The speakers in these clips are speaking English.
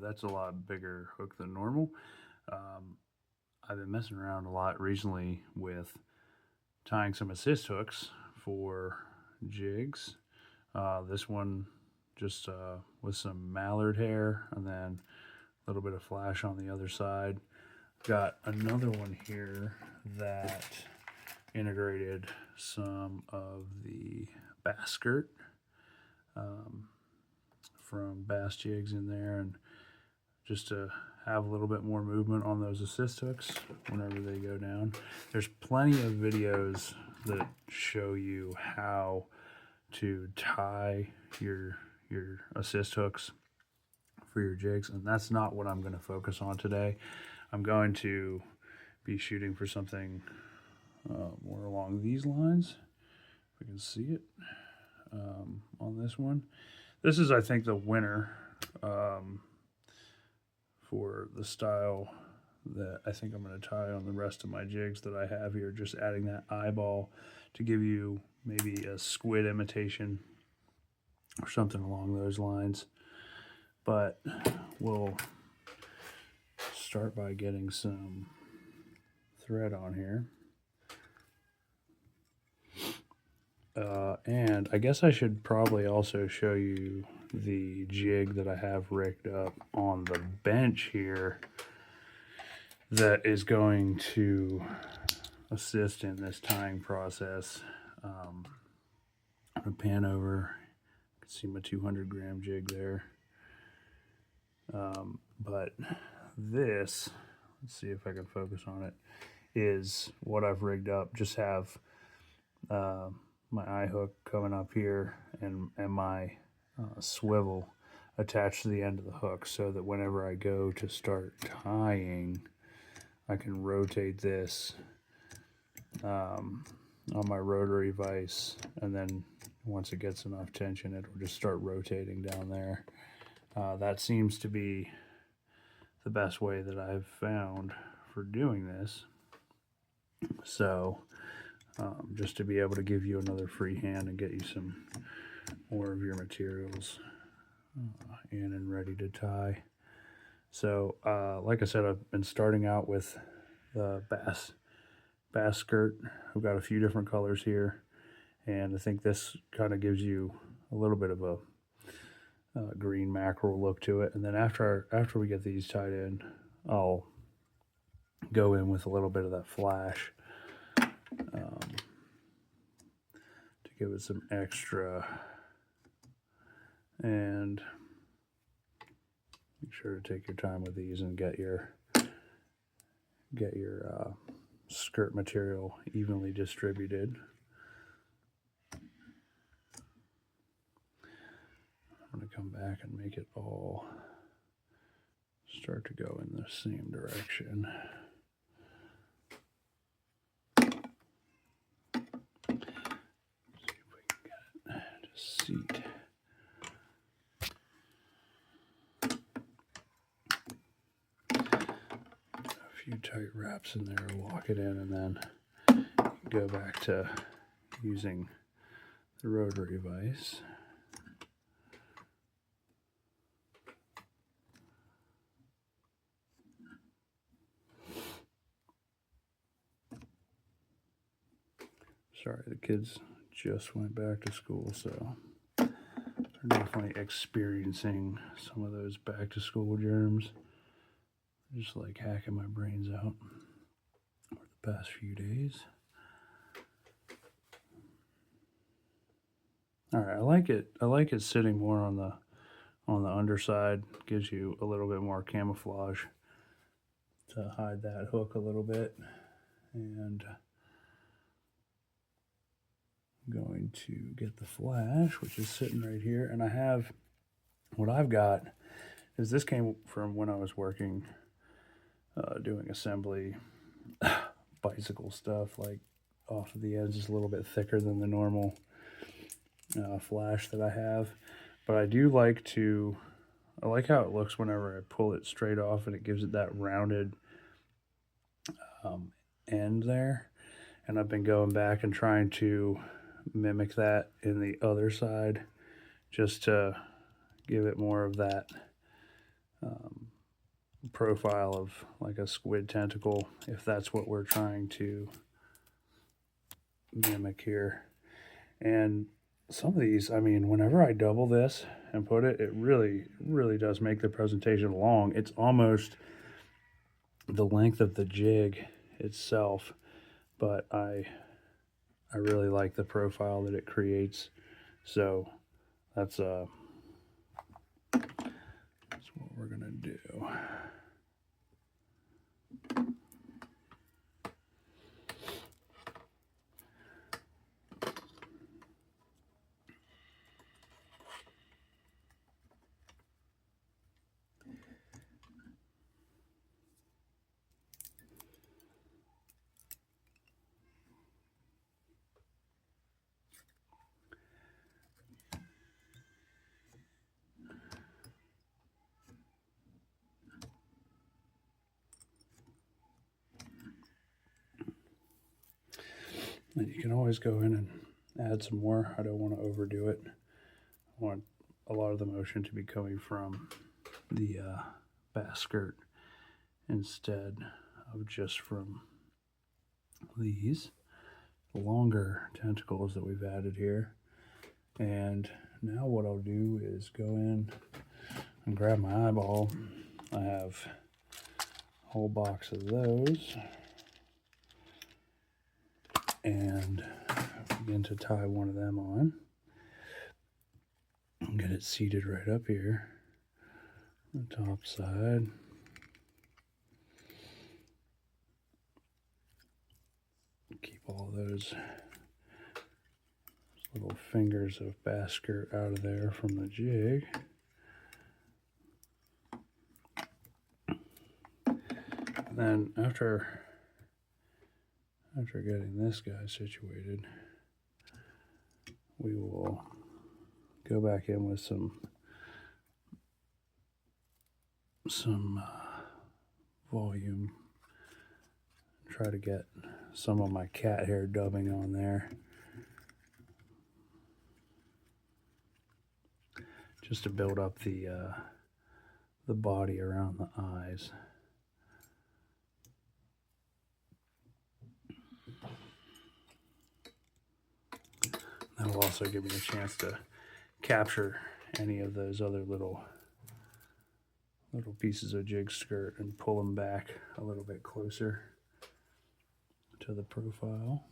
that's a lot bigger hook than normal. I've been messing around a lot recently with tying some assist hooks for jigs. This one just with some mallard hair and then a little bit of flash on the other side. Got another one here that integrated some of the bass skirt from Bass Jigs in there, and just to have a little bit more movement on those assist hooks whenever they go down. There's plenty of videos that show you how to tie your assist hooks for your jigs, and that's not what I'm going to focus on today. I'm going to be shooting for something more along these lines. If we can see it on this one. This is, I think, the winner for the style that I think I'm going to tie on the rest of my jigs that I have here. Just adding that eyeball to give you maybe a squid imitation or something along those lines. But we'll start by getting some thread on here. And I guess I should probably also show you the jig that I have rigged up on the bench here that is going to assist in this tying process. I'm going to pan over. You can see my 200 gram jig there. But this, let's see if I can focus on it, is what I've rigged up. Just have my eye hook coming up here and my swivel attached to the end of the hook, so that whenever I go to start tying, I can rotate this on my rotary vise, and then once it gets enough tension, it will just start rotating down there. That seems to be the best way that I've found for doing this. So just to be able to give you another free hand and get you some more of your materials in and ready to tie. So like I said, I've been starting out with the bass skirt. I've got a few different colors here, and I think this kind of gives you a little bit of a green mackerel look to it. And then after we get these tied in, I'll go in with a little bit of that flash to give it some extra, and make sure to take your time with these and get your skirt material evenly distributed. I'm going to come back and make it all start to go in the same direction. See if we can get it to seat. A few tight wraps in there, lock it in, and then go back to using the rotary vise. Sorry, the kids just went back to school, so they're definitely experiencing some of those back to school germs. Just like hacking my brains out for the past few days. All right, I like it sitting more on the underside. Gives you a little bit more camouflage to hide that hook a little bit. And I'm going to get the flash, which is sitting right here. And I have, what I've got is, this came from when I was working doing assembly bicycle stuff, like off of the ends is a little bit thicker than the normal flash that I have. But I do like I like how it looks whenever I pull it straight off, and it gives it that rounded end there. And I've been going back and trying to mimic that in the other side, just to give it more of that profile of like a squid tentacle, if that's what we're trying to mimic here. And some of these, I mean, whenever I double this and put it, it really does make the presentation long. It's almost the length of the jig itself, but I really like the profile that it creates. So that's what we're gonna do. And you can always go in and add some more. I don't want to overdo it. I want a lot of the motion to be coming from the bass skirt instead of just from these longer tentacles that we've added here. And now what I'll do is go in and grab my eyeball. I have a whole box of those. And begin to tie one of them on. And get it seated right up here, the top side. Keep all those little fingers of bass skirt out of there from the jig. And then after getting this guy situated, we will go back in with some volume. Try to get some of my cat hair dubbing on there, just to build up the body around the eyes. That will also give me a chance to capture any of those other little pieces of jig skirt and pull them back a little bit closer to the profile.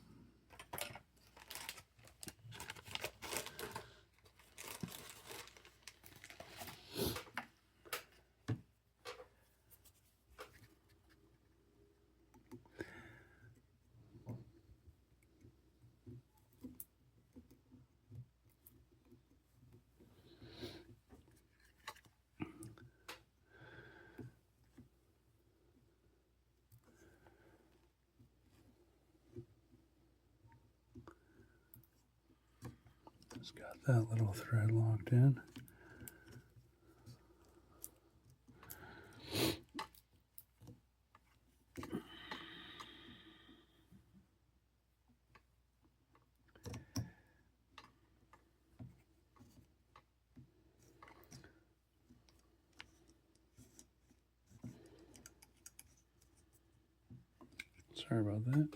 Just got that little thread locked in. Sorry about that.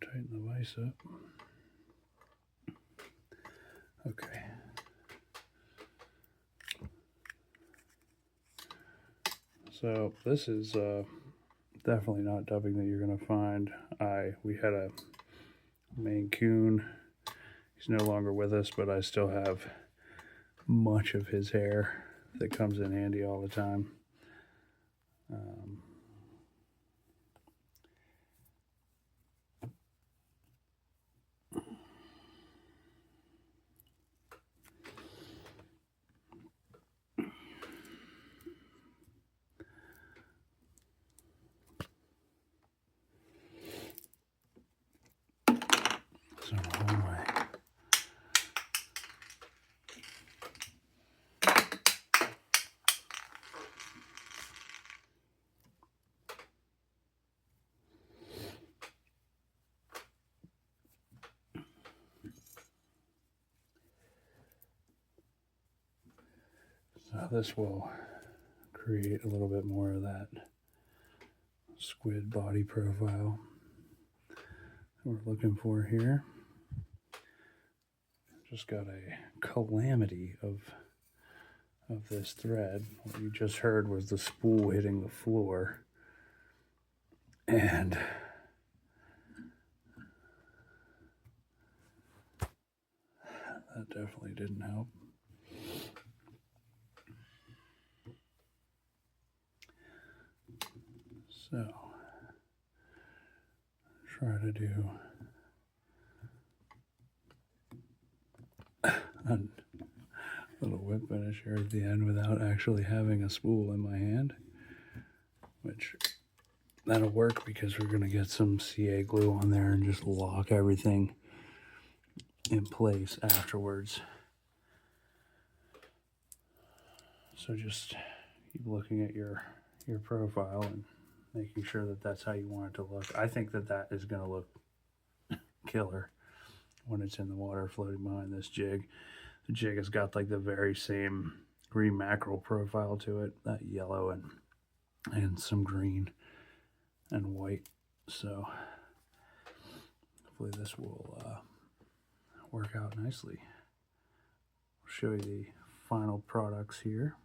Tighten the vise up. Okay. So this is definitely not dubbing that you're gonna find. We had a Maine Coon. He's no longer with us, but I still have much of his hair that comes in handy all the time. So all my this will create a little bit more of that squid body profile we're looking for here. Just got a calamity of this thread. What you just heard was the spool hitting the floor, and that definitely didn't help. So try to do a little whip finish here at the end without actually having a spool in my hand, which that'll work because we're going to get some CA glue on there and just lock everything in place afterwards. So just keep looking at your profile and making sure that that's how you want it to look. I think that that is going to look killer when it's in the water floating behind this jig. The jig has got like the very same green mackerel profile to it, that yellow and some green and white. So hopefully this will work out nicely. I'll show you the final products here.